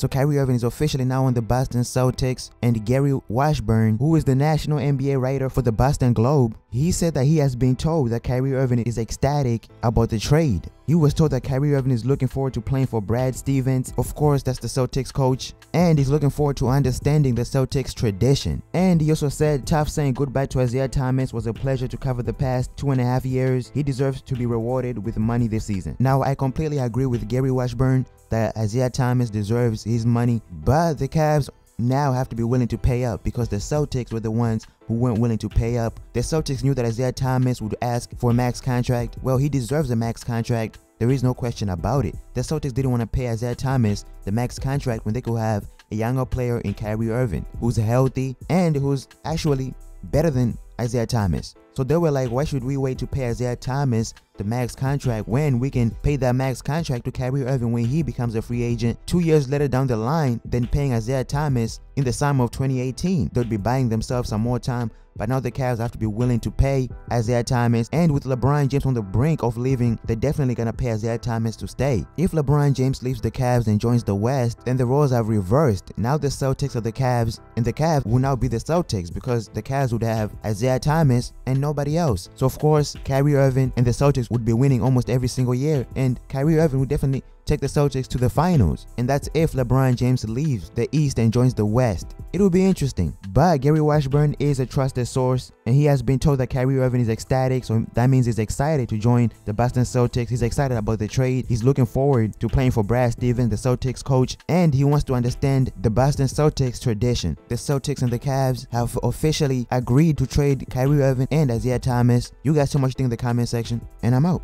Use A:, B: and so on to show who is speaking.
A: So Kyrie Irving is officially now on the Boston Celtics, and Gary Washburn, who is the national NBA writer for the Boston Globe, he said that he has been told that Kyrie Irving is ecstatic about the trade. He was told that Kyrie Irving is looking forward to playing for Brad Stevens. Of course, that's the Celtics coach. And he's looking forward to understanding the Celtics tradition. And he also said, tough saying goodbye to Isaiah Thomas was a pleasure to cover the past 2.5 years. He deserves to be rewarded with money this season. Now, I completely agree with Gary Washburn that Isaiah Thomas deserves his money, but the Cavs now have to be willing to pay up because the Celtics were the ones who weren't willing to pay up. The Celtics knew that Isaiah Thomas would ask for a max contract. Well, he deserves a max contract. There is no question about it. The Celtics didn't want to pay Isaiah Thomas the max contract when they could have a younger player in Kyrie Irving who's healthy and who's actually better than Isaiah Thomas. So they were like, why should we wait to pay Isaiah Thomas the max contract when we can pay that max contract to Kyrie Irving when he becomes a free agent 2 years later down the line than paying Isaiah Thomas in the summer of 2018. They'd be buying themselves some more time. But now the Cavs have to be willing to pay Isaiah Thomas, and with LeBron James on the brink of leaving, they're definitely gonna pay Isaiah Thomas to stay. If LeBron James leaves the Cavs and joins the West, then the roles have reversed. Now the Celtics are the Cavs, and the Cavs will now be the Celtics because the Cavs would have Isaiah Thomas and nobody else. So of course, Kyrie Irving and the Celtics would be winning almost every single year, and Kyrie Irving would definitely take the Celtics to the finals. And that's if LeBron James leaves the East and joins the West. It will be interesting. But Gary Washburn is a trusted source, and he has been told that Kyrie Irving is ecstatic, so that means he's excited to join the Boston Celtics. He's excited about the trade. He's looking forward to playing for Brad Stevens, the Celtics coach, and he wants to understand the Boston Celtics tradition. The Celtics and the Cavs have officially agreed to trade Kyrie Irving and Isaiah Thomas. You guys so much think in the comment section, and I'm out.